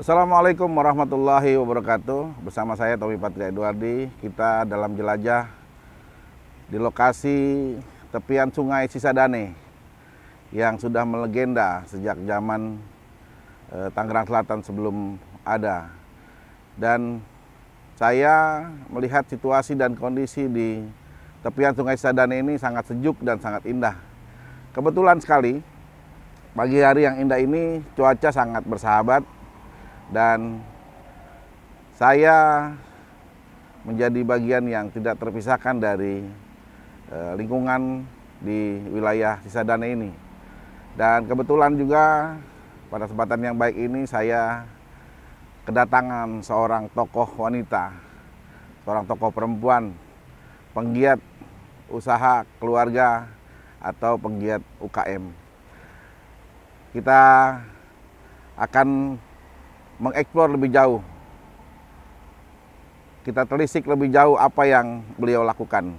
Assalamualaikum warahmatullahi wabarakatuh. Bersama saya Tommy Patria Edwardi. Kita dalam jelajah di lokasi tepian Sungai Cisadane yang sudah melegenda sejak zaman Tangerang Selatan sebelum ada. Dan saya melihat situasi dan kondisi di tepian Sungai Cisadane ini sangat sejuk dan sangat indah. Kebetulan sekali pagi hari yang indah ini cuaca sangat bersahabat. Dan saya menjadi bagian yang tidak terpisahkan dari lingkungan di wilayah Cisadane ini. Dan kebetulan juga pada kesempatan yang baik ini saya kedatangan seorang tokoh wanita, seorang tokoh perempuan, penggiat usaha keluarga atau penggiat UKM. Kita akan mengeksplor lebih jauh, kita telisik lebih jauh apa yang beliau lakukan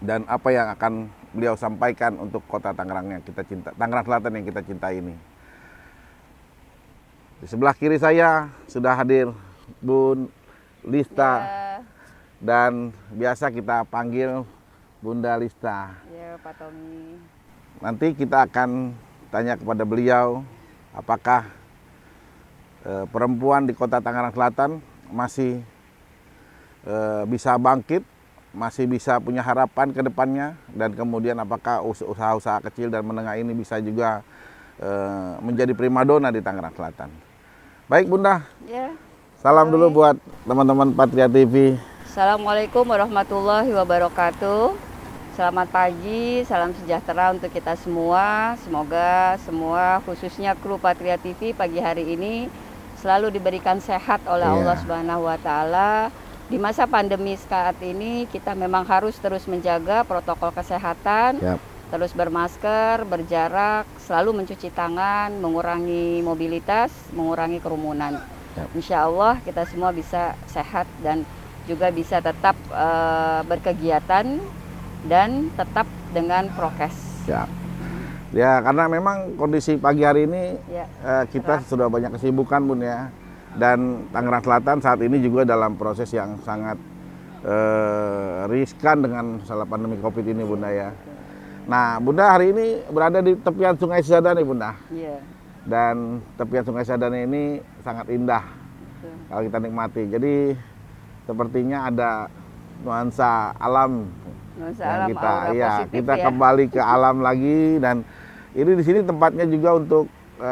dan apa yang akan beliau sampaikan untuk kota Tangerang yang kita cinta, Tangerang Selatan yang kita cintai ini. Di sebelah kiri saya sudah hadir Bun Lista dan biasa kita panggil Bunda Lista. Ya, Pak Tommy. Nanti kita akan tanya kepada beliau apakah perempuan di kota Tangerang Selatan masih bisa bangkit, masih bisa punya harapan ke depannya, dan kemudian apakah usaha-usaha kecil dan menengah ini bisa juga menjadi primadona di Tangerang Selatan. Baik Bunda, Ya. salam dulu buat teman-teman Patria TV. Assalamualaikum warahmatullahi wabarakatuh. Selamat pagi, salam sejahtera untuk kita semua. Semoga semua khususnya kru Patria TV pagi hari ini selalu diberikan sehat oleh Allah Subhanahu wa taala. Di masa pandemi saat ini kita memang harus terus menjaga protokol kesehatan, terus bermasker, berjarak, selalu mencuci tangan, mengurangi mobilitas, mengurangi kerumunan. Insya Allah kita semua bisa sehat dan juga bisa tetap berkegiatan dan tetap dengan prokes. Ya, karena memang kondisi pagi hari ini kita sudah banyak kesibukan Bun ya. Dan Tangerang Selatan saat ini juga dalam proses yang sangat riskan dengan masalah pandemi Covid ini Bunda ya. Nah, Bunda hari ini berada di tepian Sungai Cisadane Bunda. Iya. Dan tepian Sungai Cisadane ini sangat indah kalau kita nikmati. Jadi sepertinya ada nuansa alam yang kita kita kembali ke alam lagi. Dan ini di sini tempatnya juga untuk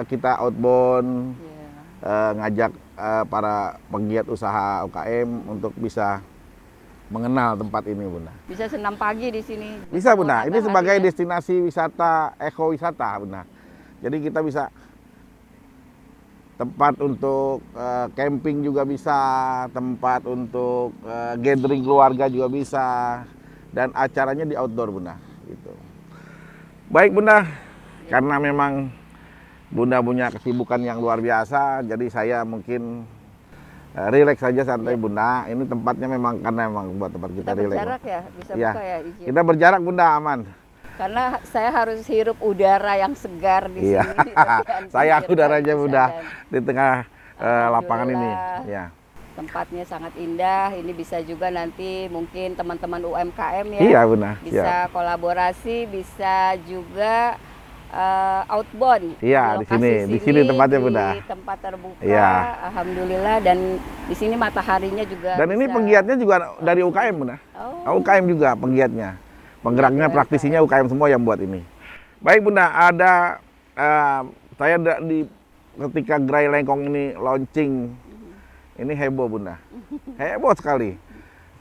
kita outbound, ngajak para penggiat usaha UKM untuk bisa mengenal tempat ini Bunda. Bisa senam pagi di sini. Bisa Bunda, ini sebagai destinasi wisata, ekowisata Bunda. Jadi kita bisa tempat untuk camping juga bisa, tempat untuk gathering keluarga juga bisa, dan acaranya di outdoor Bunda. Gitu. Baik Bunda, karena memang Bunda punya kesibukan yang luar biasa, jadi saya mungkin rileks saja santai Bunda. Ini tempatnya memang karena memang buat tempat kita rileks. Kita berjarak ya, bisa buka ya izin. Kita berjarak Bunda, aman. Karena saya harus hirup udara yang segar di sini. Saya udaranya Bunda di tengah lapangan ini. Ya. Tempatnya sangat indah. Ini bisa juga nanti mungkin teman-teman UMKM ya. Iya Bunda. Bisa kolaborasi, bisa juga outbound. Iya, di sini tempatnya Bunda. Di tempat terbuka, alhamdulillah, dan di sini mataharinya juga. Dan ini penggiatnya juga dari UKM Bunda. UKM juga penggiatnya, penggeraknya, praktisinya UKM semua yang buat ini. Baik Bunda, ada saya ketika gerai lengkong ini launching, ini heboh Bunda, heboh sekali,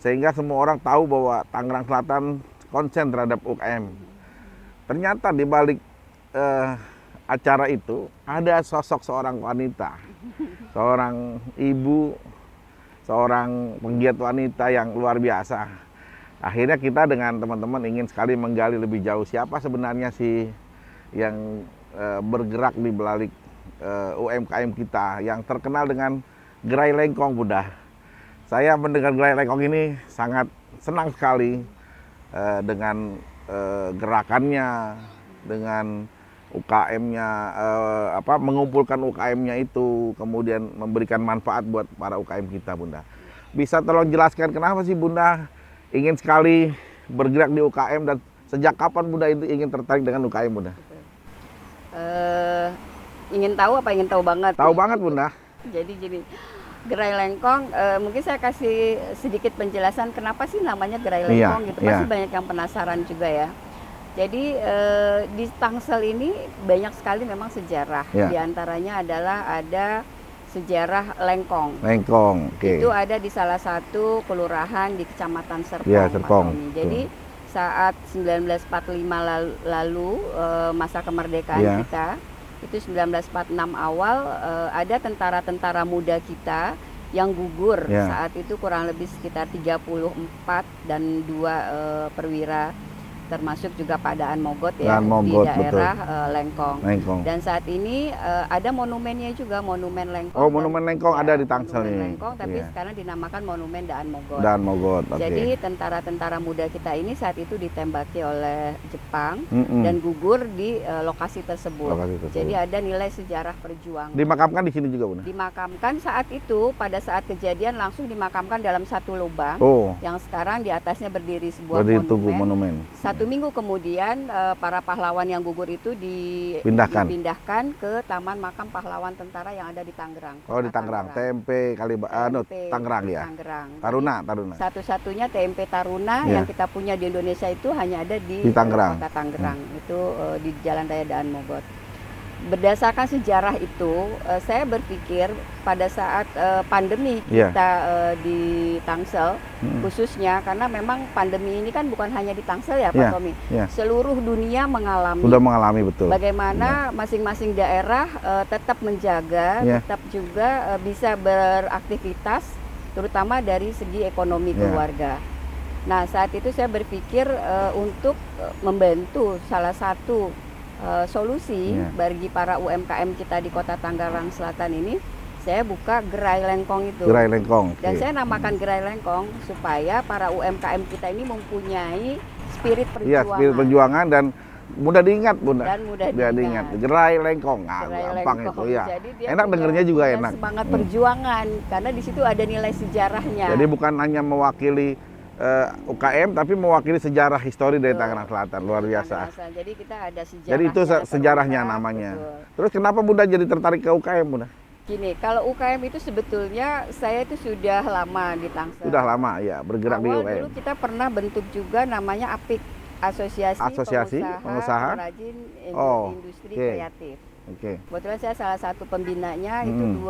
sehingga semua orang tahu bahwa Tangerang Selatan konsen terhadap UKM. Ternyata di balik acara itu ada sosok seorang wanita, seorang ibu, seorang penggiat wanita yang luar biasa. Akhirnya kita dengan teman-teman ingin sekali menggali lebih jauh siapa sebenarnya sih yang bergerak di balik UMKM kita yang terkenal dengan gerai lengkong Bunda. Saya mendengar gerai lengkong ini sangat senang sekali dengan gerakannya, dengan UKM-nya, mengumpulkan UKM-nya itu, kemudian memberikan manfaat buat para UKM kita, Bunda. Bisa tolong jelaskan kenapa sih Bunda ingin sekali bergerak di UKM dan sejak kapan Bunda itu ingin tertarik dengan UKM, Bunda? Ingin tahu apa ingin tahu banget? Tahu banget, Bunda. Jadi gini, Gerai Lengkong, mungkin saya kasih sedikit penjelasan kenapa sih namanya Gerai Lengkong gitu. Pasti banyak yang penasaran juga ya. Jadi di Tangsel ini banyak sekali memang sejarah. Di antaranya adalah ada sejarah Lengkong. Lengkong, oke. Itu ada di salah satu kelurahan di Kecamatan Serpong. Ya, Serpong. Jadi saat 1945 lalu masa kemerdekaan kita, itu 1946 awal ada tentara-tentara muda kita yang gugur saat itu kurang lebih sekitar 34 dan 2 perwira, termasuk juga Pak Daan Mogot ya di daerah Lengkong. Dan saat ini ada monumennya juga, Monumen Lengkong. Oh, Monumen Lengkong ada di Tangsel ini. Lengkong, tapi sekarang dinamakan Monumen Daan Mogot. Daan Mogot. Jadi tentara-tentara muda kita ini saat itu ditembaki oleh Jepang dan gugur di lokasi tersebut. Jadi ada nilai sejarah perjuangan. Dimakamkan di sini juga, Bunda? Dimakamkan saat itu, pada saat kejadian langsung dimakamkan dalam satu lubang yang sekarang di atasnya berdiri sebuah monumen. 1 minggu kemudian para pahlawan yang gugur itu dipindahkan ke Taman Makam Pahlawan Tentara yang ada di Tangerang. Oh, di Tangerang. TMP Tangerang ya. Taruna. Satu-satunya TMP Taruna yang kita punya di Indonesia itu hanya ada di Tangerang. Kota Tangerang. Itu di Jalan Raya Daan Mogot. Berdasarkan sejarah itu, saya berpikir pada saat pandemi kita di Tangsel, khususnya karena memang pandemi ini kan bukan hanya di Tangsel ya Pak Tommy, seluruh dunia mengalami. Sudah mengalami, betul. Bagaimana masing-masing daerah tetap menjaga, tetap juga bisa beraktivitas, terutama dari segi ekonomi keluarga. Nah, saat itu saya berpikir untuk membantu salah satu solusi bagi para UMKM kita di Kota Tangerang Selatan ini, saya buka Gerai Lengkong itu. Gerai Lengkong. Dan saya namakan Gerai Lengkong supaya para UMKM kita ini mempunyai spirit perjuangan. Iya, spirit perjuangan dan mudah diingat, Bunda. Dan mudah diingat. Gerai Lengkong. Gampang itu ya. Enak dengernya juga enak. Semangat perjuangan karena di situ ada nilai sejarahnya. Jadi bukan hanya mewakili UKM tapi mewakili sejarah histori dari Tangerang Selatan, luar biasa. Jadi kita ada sejarah. Jadi itu sejarahnya namanya. Terus kenapa Bunda jadi tertarik ke UKM, Bunda? Gini, kalau UKM itu sebetulnya saya itu sudah lama di Tangsel. Sudah lama ya bergerak di UKM. Dulu kita pernah bentuk juga namanya APIK, Asosiasi Pengusaha Perajin Industri Kreatif. Kebetulan saya salah satu pembinanya itu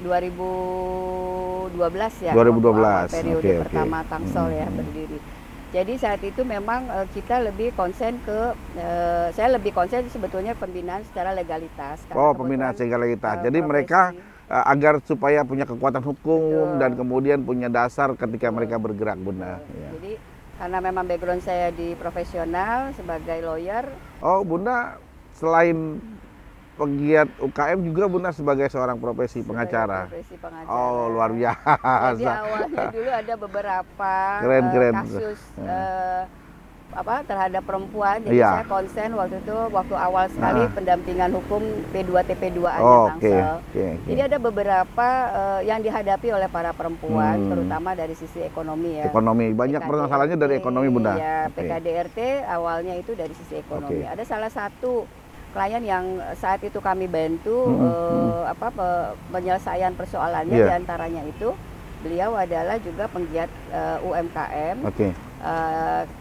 2012 ya, 2012 periode pertama Tangsel ya berdiri. Jadi saat itu memang kita lebih konsen ke, saya lebih konsen sebetulnya pembinaan secara legalitas. Pembinaan secara legalitas. Jadi mereka agar supaya punya kekuatan hukum dan kemudian punya dasar ketika mereka bergerak, Bunda. Jadi karena memang background saya di profesional sebagai lawyer. Oh, Bunda selain pegiat UKM juga Bunda sebagai seorang profesi pengacara. Oh, luar biasa. Jadi awalnya dulu ada beberapa kasus terhadap perempuan. Jadi saya konsen waktu itu, waktu awal sekali pendampingan hukum P2TP2A-nya Tangsel. Jadi ada beberapa yang dihadapi oleh para perempuan, terutama dari sisi ekonomi ya. Ekonomi, banyak permasalahannya dari ekonomi, Bunda. Ya, PKDRT awalnya itu dari sisi ekonomi. Ada salah satu klien yang saat itu kami bantu penyelesaian persoalannya, diantaranya itu beliau adalah juga penggiat UMKM.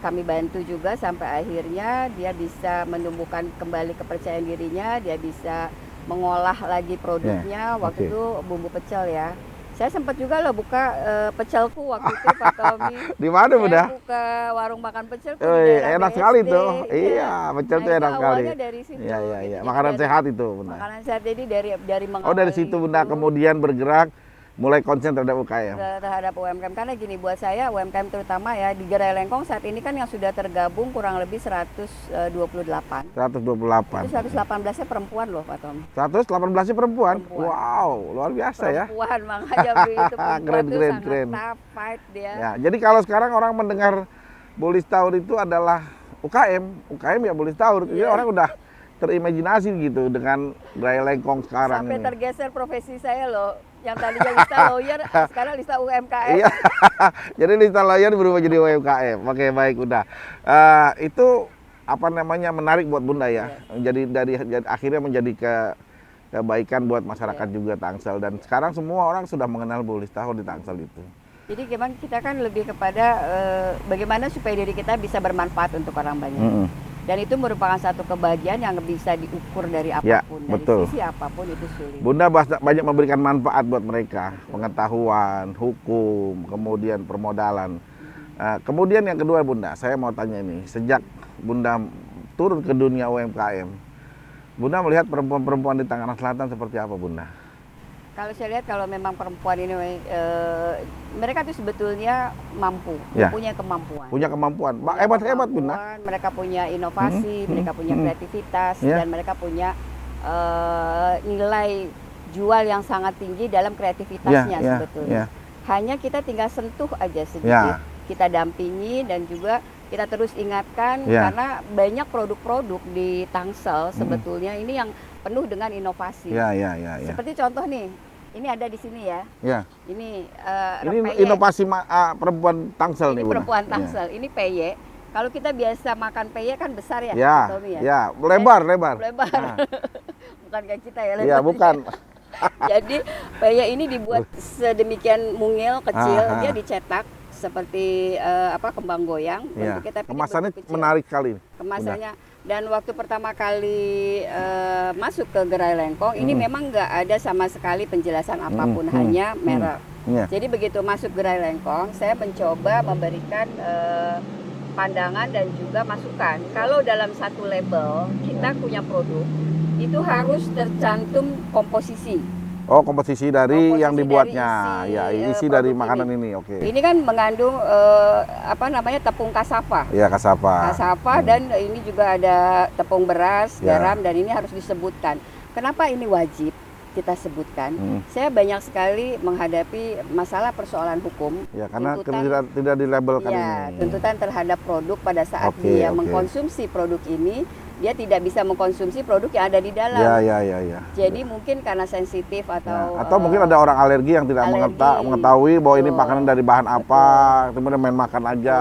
Kami bantu juga sampai akhirnya dia bisa menumbuhkan kembali kepercayaan dirinya, dia bisa mengolah lagi produknya. Waktu itu bumbu pecel ya. Saya sempat juga loh buka pecelku waktu itu Pak Tommy. Di mana, Bunda? Saya buka warung makan pecel. Enak sekali tuh. Iya, pecel tuh enak sekali. Awalnya dari situ. Iya. Makanan sehat itu, Bunda. Makanan sehat, jadi dari mengawali. Oh, dari situ Bunda kemudian bergerak mulai konsen terhadap UKM. Terhadap UMKM, karena gini, buat saya UMKM terutama ya di Gerai Lengkong saat ini kan yang sudah tergabung kurang lebih 128. 128. Itu 118-nya perempuan loh Pak Tom. 118-nya perempuan? Wow, luar biasa ya. Perempuan, makanya itu perempuan keren. Sangat fight dia. Ya, jadi kalau sekarang orang mendengar Bullies Town itu adalah UKM ya boleh tahu. Jadi orang udah terimajinasi gitu dengan gerai lengkong sekarang Sampai ini. tergeser profesi saya loh. Yang tadinya lista lawyer, sekarang lista UMKM. Iya. Jadi lista lawyer berubah jadi UMKM. Oke, baik, udah. Itu apa namanya menarik buat Bunda ya. Jadi akhirnya menjadi kebaikan buat masyarakat juga Tangsel, dan sekarang semua orang sudah mengenal Bu Lista di Tangsel itu. Jadi memang kita kan lebih kepada bagaimana supaya diri kita bisa bermanfaat untuk orang banyak. Dan itu merupakan satu kebahagiaan yang bisa diukur dari apapun, dari betul. sisi apapun itu sulit. Bunda banyak memberikan manfaat buat mereka, pengetahuan, hukum, kemudian permodalan. Kemudian yang kedua Bunda, saya mau tanya ini, sejak Bunda turun ke dunia UMKM, Bunda melihat perempuan-perempuan di Tangerang Selatan seperti apa Bunda? Kalau saya lihat kalau memang perempuan ini mereka tuh sebetulnya mampu, punya kemampuan. Punya kemampuan, hebat-hebat Bunda. Mereka punya inovasi, mereka punya kreativitas, dan mereka punya nilai jual yang sangat tinggi dalam kreativitasnya sebetulnya. Hanya kita tinggal sentuh aja sedikit, kita dampingi dan juga kita terus ingatkan karena banyak produk-produk di Tangsel sebetulnya ini yang penuh dengan inovasi. Seperti contoh nih, ini ada di sini ya. Ini inovasi perempuan Tangsel nih, perempuan Tangsel. Ini peye. Kalau kita biasa makan peye kan besar ya, lebar. Bukan kayak kita ya, lebar. Iya, bukan. Jadi peye ini dibuat sedemikian mungil, kecil, dia dicetak seperti kembang goyang. Kemasannya menarik sekali. Kemasannya. Dan waktu pertama kali masuk ke gerai lengkong, ini memang nggak ada sama sekali penjelasan apapun, hanya merek. Jadi begitu masuk gerai lengkong, saya mencoba memberikan pandangan dan juga masukan. Kalau dalam satu label kita punya produk, itu harus tercantum komposisi. Oh, komposisi dari yang dibuatnya, isi dari makanan ini, oke. Ini kan mengandung tepung kasava. Iya, kasava. Dan ini juga ada tepung beras, garam, dan ini harus disebutkan. Kenapa ini wajib kita sebutkan? Saya banyak sekali menghadapi masalah persoalan hukum. Ya, karena tidak dilabelkan ini. Tuntutan terhadap produk pada saat dia mengkonsumsi produk ini, dia tidak bisa mengkonsumsi produk yang ada di dalam. Jadi mungkin karena sensitif atau mungkin ada orang alergi yang tidak mengetahui bahwa ini makanan dari bahan apa, kemudian main makan aja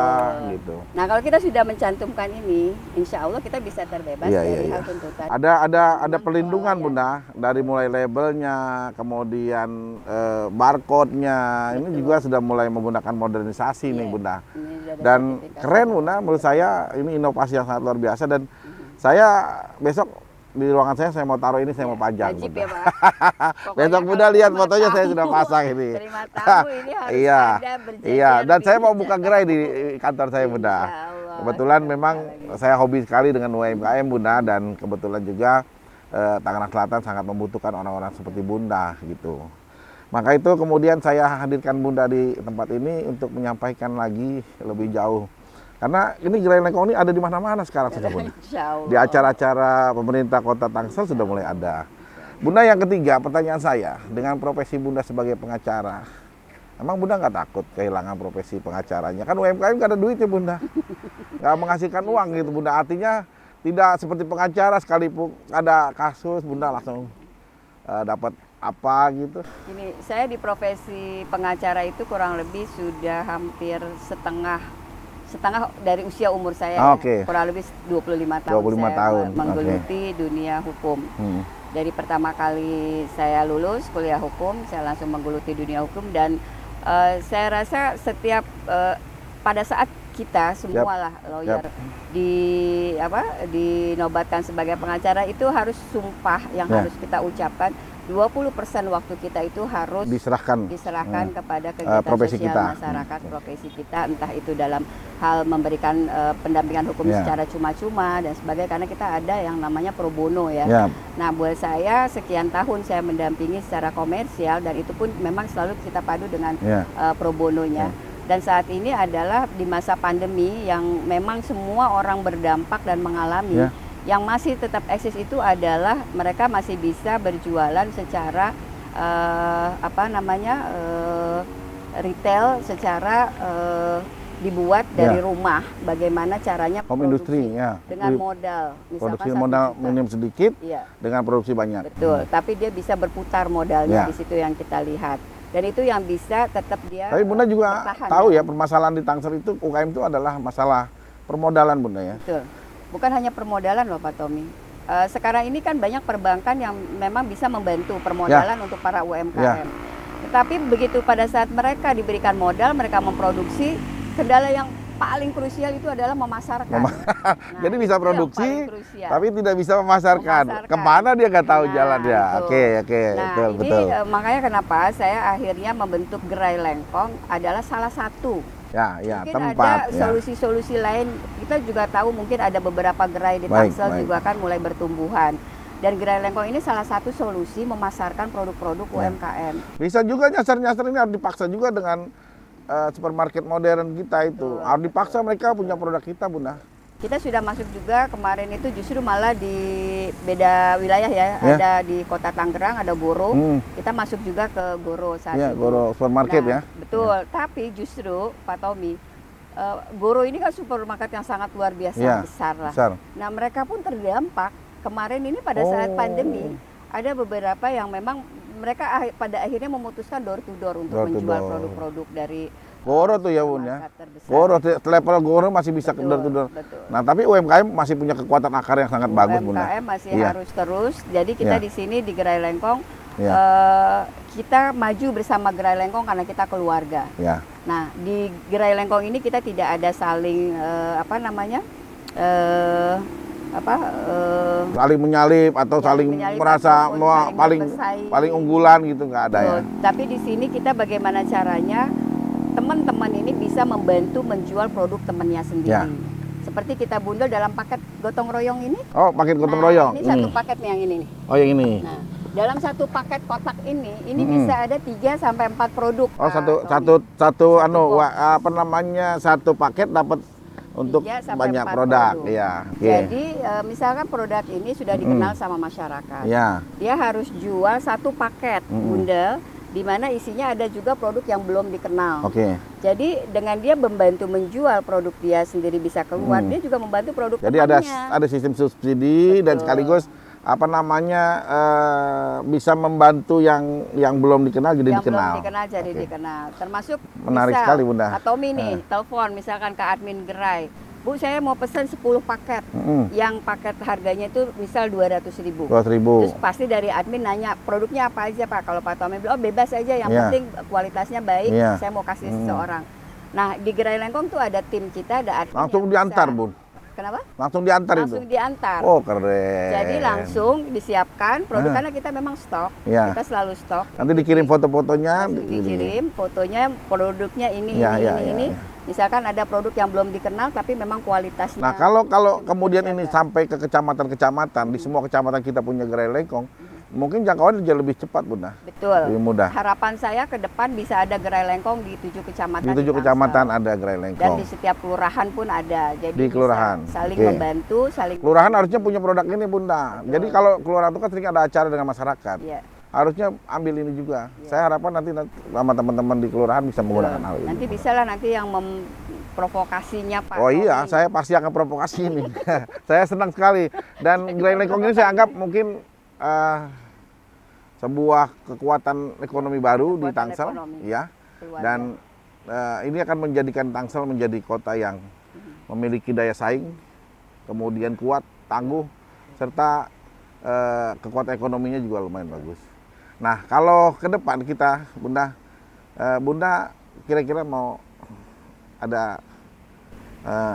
gitu. Nah, kalau kita sudah mencantumkan ini, insya Allah kita bisa terbebas dari hal tuntutan. Ada perlindungan Bunda, dari mulai labelnya, kemudian barcode-nya. Ini juga sudah mulai menggunakan modernisasi nih Bunda. Dan keren Bunda, menurut saya ini inovasi yang sangat luar biasa, dan saya besok di ruangan saya mau taruh ini, saya mau pajang. Wajib ya, Pak. Besok Bunda lihat fotonya, saya sudah pasang ini. Terima tamu ini harus ada berjalan. Dan saya mau buka gerai di kantor saya Bunda. Kebetulan memang saya hobi sekali dengan UMKM Bunda, dan kebetulan juga Tangerang Selatan sangat membutuhkan orang-orang seperti Bunda gitu. Maka itu kemudian saya hadirkan Bunda di tempat ini untuk menyampaikan lagi lebih jauh. Karena ini gerai lengkong ini ada di mana-mana sekarang sudah Bunda. Di acara-acara pemerintah Kota Tangsel sudah mulai ada. Bunda, yang ketiga, pertanyaan saya, dengan profesi Bunda sebagai pengacara, emang Bunda nggak takut kehilangan profesi pengacaranya? Kan UMKM nggak ada duitnya Bunda, nggak menghasilkan uang gitu Bunda. Artinya tidak seperti pengacara, sekalipun ada kasus Bunda langsung dapat apa gitu. Ini saya di profesi pengacara itu kurang lebih sudah hampir setengah dari usia umur saya, kurang lebih 25 tahun saya menggeluti dunia hukum. Dari pertama kali saya lulus kuliah hukum, saya langsung menggeluti dunia hukum, dan saya rasa setiap pada saat kita semua lah lawyer dinobatkan sebagai pengacara, itu harus sumpah yang harus kita ucapkan. 20% waktu kita itu harus diserahkan kepada kegiatan profesi sosial kita. Masyarakat, profesi kita, entah itu dalam hal memberikan pendampingan hukum secara cuma-cuma dan sebagainya, karena kita ada yang namanya pro bono ya. Nah, buat saya sekian tahun saya mendampingi secara komersial, dan itu pun memang selalu kita padu dengan pro bononya. Dan saat ini adalah di masa pandemi yang memang semua orang berdampak dan mengalami. Yang masih tetap eksis itu adalah mereka masih bisa berjualan secara retail, secara dibuat dari rumah, bagaimana caranya Home industry, ya. dengan modal, Produksi misalkan modal 1 juta. minim sedikit, Iya, dengan produksi banyak. betul. Tapi dia bisa berputar modalnya Ya. di situ yang kita lihat. Dan itu yang bisa tetap dia Tapi Bunda juga bertahan, tahu ya, permasalahan di Tangsel itu UKM itu adalah masalah permodalan Bunda ya. Betul. Bukan hanya permodalan loh Pak Tommy. Sekarang ini kan banyak perbankan yang memang bisa membantu permodalan untuk para UMKM. Tetapi begitu pada saat mereka diberikan modal, mereka memproduksi, kendala yang paling krusial itu adalah memasarkan. Nah, Jadi bisa itu yang produksi, paling krusial. tapi tidak bisa memasarkan. Kemana dia nggak tahu Nah, jalannya. itu. Oke, Nah, betul, ini betul. Makanya kenapa saya akhirnya membentuk Gerai Lengkong adalah salah satu. Ya, Mungkin tempat. ada solusi-solusi lain. Kita juga tahu mungkin ada beberapa gerai di Baik, Tangsel baik. juga kan mulai bertumbuhan. Dan Gerai Lengkong ini salah satu solusi memasarkan produk-produk UMKM. Bisa juga nyasar-nyasar ini harus dipaksa juga dengan supermarket modern kita itu. Betul, Harus dipaksa mereka punya produk kita, Bunda. Kita sudah masuk juga kemarin itu justru malah di beda wilayah ya. Ada di Kota Tangerang, ada Goro. Kita masuk juga ke Goro saat Ya, itu. Goro supermarket ya. Betul, tapi justru Pak Tommy, Goro ini kan supermarket yang sangat luar biasa besar lah. Nah, mereka pun terdampak kemarin ini pada saat pandemi. Ada beberapa yang memang mereka pada akhirnya memutuskan door to door untuk menjual produk-produk dari Goro tuh ya Bun ya. terbesar. Goro, level Goro masih bisa ke door to door. Nah, tapi UMKM masih punya kekuatan akar yang sangat bagus Bunda. UMKM masih harus terus. Jadi kita di sini di Gerai Lengkong kita maju bersama Gerai Lengkong karena kita keluarga. Nah, di Gerai Lengkong ini kita tidak ada saling saling menyalip atau saling merasa paling unggulan gitu, nggak ada ya. Tapi di sini kita bagaimana caranya teman-teman ini bisa membantu menjual produk temannya sendiri. Seperti kita bundel dalam paket gotong royong ini. Oh, paket gotong royong. Ini satu paket nih yang ini nih. Oh, yang ini. Nah, dalam satu paket kotak ini bisa ada 3 sampai 4 produk. Oh, satu paket dapat untuk banyak produk. Iya. Jadi misalkan produk ini sudah dikenal sama masyarakat. Dia harus jual satu paket bundel di mana isinya ada juga produk yang belum dikenal. Jadi dengan dia membantu menjual produk dia sendiri bisa keluar, dia juga membantu produk temannya. Jadi ada sistem subsidi. Betul. Dan sekaligus bisa membantu yang belum dikenal jadi dikenal. Belum dikenal jadi dikenal. Termasuk menarik sekali Bunda. Atau nih, telepon misalkan ke admin gerai. Bu, saya mau pesan 10 paket. Yang paket harganya itu misal 200.000. Terus pasti dari admin nanya, produknya apa aja Pak? Kalau Pak Tommy bilang, oh bebas aja, yang penting kualitasnya baik, saya mau kasih seseorang. Nah, di Gerai Lengkong tuh ada tim kita, ada admin. Langsung diantar, Bun. Kenapa? Langsung diantar itu? Langsung diantar. Oh, keren. Jadi langsung disiapkan, produk karena kita memang stok. Kita selalu stok. Nanti dikirim foto-fotonya. Dikirim fotonya, produknya ini. Misalkan ada produk yang belum dikenal tapi memang kualitasnya. Nah, kalau kemudian ini sampai ke kecamatan-kecamatan, di semua kecamatan kita punya Gerai Lengkong, mungkin jangkauan jauh lebih cepat, Bunda. Betul. Lebih mudah. Harapan saya ke depan bisa ada Gerai Lengkong di 7 kecamatan. Di 7 kecamatan ada Gerai Lengkong. Dan di setiap kelurahan pun ada. Jadi di kelurahan. Saling membantu, kelurahan harusnya punya produk ini, Bunda. Betul. Jadi kalau kelurahan itu kan sering ada acara dengan masyarakat. Harusnya ambil ini juga. Saya harapkan nanti sama teman-teman di kelurahan bisa menggunakan hal ini. Nanti bisa lah yang memprovokasinya Pak. Oh iya, saya pasti akan provokasi ini. Saya senang sekali. Dan Gerai Lengkong ini saya anggap mungkin sebuah kekuatan ekonomi baru di Tangsel, ya. Dan ini akan menjadikan Tangsel menjadi kota yang memiliki daya saing, kemudian kuat, tangguh, serta kekuatan ekonominya juga lumayan bagus. Nah, kalau ke depan kita, Bunda kira-kira mau ada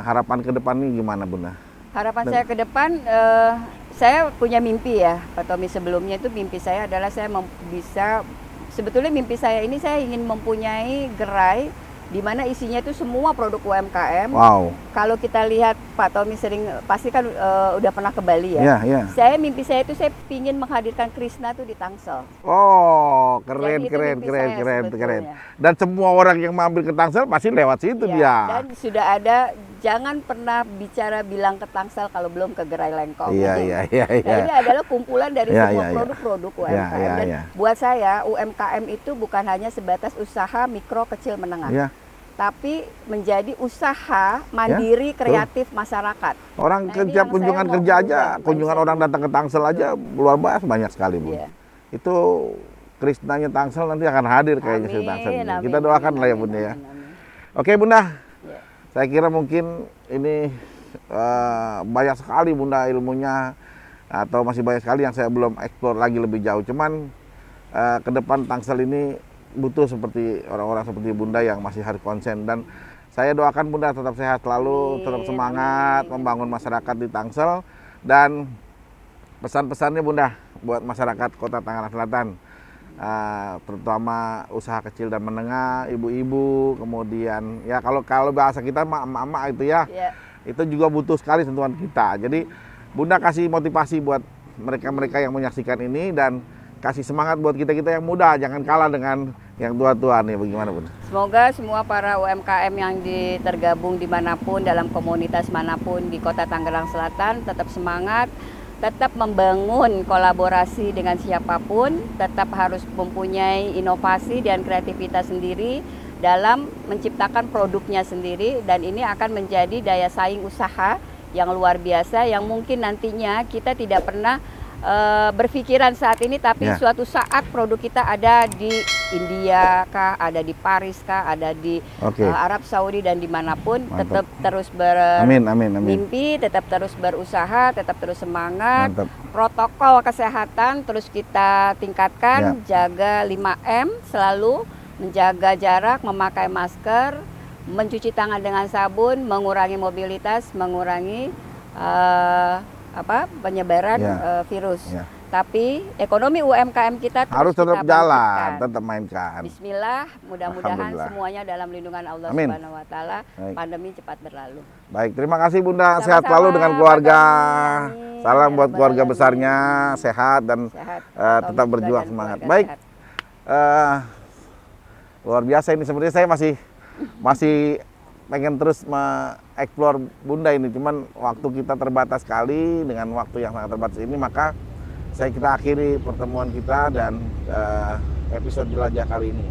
harapan ke depan ini gimana, Bunda? Harapan saya ke depan, saya punya mimpi ya, Pak Tommy. Sebelumnya itu mimpi saya adalah saya sebetulnya mimpi saya ini saya ingin mempunyai gerai di mana isinya itu semua produk UMKM. Kalau kita lihat Pak Tommy pasti kan udah pernah ke Bali ya. Saya mimpi saya itu saya ingin menghadirkan Krishna tuh di Tangsel. Oh, keren. Dan semua orang yang mampir ke Tangsel pasti lewat situ dia. Dan sudah ada, jangan pernah bilang ke Tangsel kalau belum ke Gerai Lengkong. Iya. Nah, ini adalah kumpulan dari semua produk-produk UMKM. Dan buat saya UMKM itu bukan hanya sebatas usaha mikro, kecil, menengah. tapi menjadi usaha mandiri kreatif masyarakat. Orang Nah, ini kerja yang kunjungan saya mau kerja aja, ubah kunjungan mindset. orang datang ke Tangsel aja luar biasa banyak sekali, Bu. Iya. Itu Krisnanya Tangsel nanti akan hadir kayaknya di Tangsel ini. Amin, Kita doakan amin, lah ya amin, Bunda ya. amin, amin. Oke Bunda, Ya. saya kira mungkin ini banyak sekali Bunda ilmunya, atau masih banyak sekali yang saya belum eksplor lagi lebih jauh. Cuman ke depan Tangsel ini butuh seperti orang-orang seperti Bunda yang masih harus konsen, dan saya doakan Bunda tetap sehat selalu, tetap Amin, semangat amin. membangun masyarakat di Tangsel. Dan pesan-pesannya Bunda buat masyarakat Kota Tangerang Selatan, terutama usaha kecil dan menengah, ibu-ibu, kemudian ya kalau bahasa kita emak-emak itu ya, Ya. itu juga butuh sekali sentuhan kita. Jadi Bunda kasih motivasi buat mereka-mereka yang menyaksikan ini, dan kasih semangat buat kita-kita yang muda, jangan kalah dengan yang tua-tua nih. Bagaimana Bunda? Semoga semua para UMKM yang tergabung dimanapun, dalam komunitas manapun di Kota Tangerang Selatan tetap semangat, tetap membangun kolaborasi dengan siapapun, tetap harus mempunyai inovasi dan kreativitas sendiri dalam menciptakan produknya sendiri, dan ini akan menjadi daya saing usaha yang luar biasa yang mungkin nantinya kita tidak pernah berpikiran saat ini, tapi Ya. suatu saat produk kita ada di India kah, ada di Paris kah, ada di Oke. Arab Saudi, dan dimanapun Mantap. tetap terus Amin, amin, amin. bermimpi, tetap terus berusaha, tetap terus semangat. Mantap. Protokol kesehatan terus kita tingkatkan, jaga 5M selalu, menjaga jarak, memakai masker, mencuci tangan dengan sabun, mengurangi mobilitas, mengurangi penyebaran Ya. virus. Ya. Tapi ekonomi UMKM kita terus Harus tetap kita jalan, bangkitkan. tetap mainkan. Bismillah, mudah-mudahan Alhamdulillah. semuanya dalam lindungan Allah Amin. Subhanahu wa taala, Baik. pandemi cepat berlalu. Baik, terima kasih Bunda. Sama-sama, Sehat selalu dengan keluarga. Pak Doni. Salam Amin. buat Ya keluarga Rabbal besarnya, alamin. sehat dan Sehat. tetap Tommy juga berjuang dan semangat. keluarga Baik. sehat. Luar biasa ini, sebenarnya saya masih pengen terus mengeksplor Bunda ini, cuman waktu kita terbatas sekali. Dengan waktu yang sangat terbatas ini, maka kita akhiri pertemuan kita dan episode jelajah kali ini.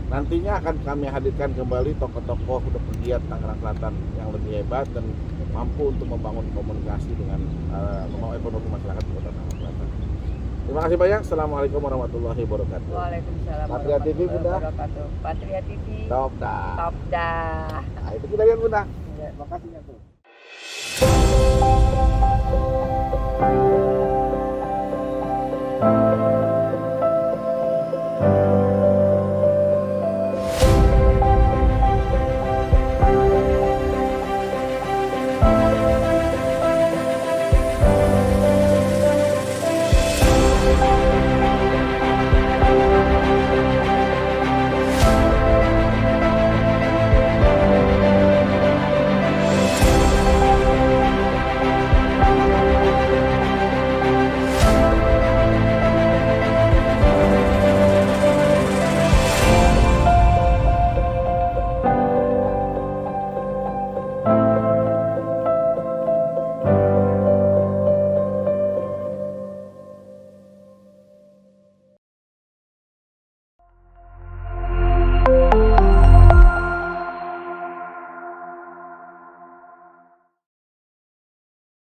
Nantinya akan kami hadirkan kembali tokoh-tokoh pegiat Tangerang Selatan yang lebih hebat dan mampu untuk membangun komunikasi dengan membangun ekonomi masyarakat di Kota Tangerang Selatan. Terima kasih banyak. Assalamualaikum warahmatullahi wabarakatuh. Waalaikumsalam Patria TV, warahmatullahi Bunda. wabarakatuh. Patria TV. Top dah. Top dah. Nah, itu kita lihat Bunda. Ya. Terima kasih tuh.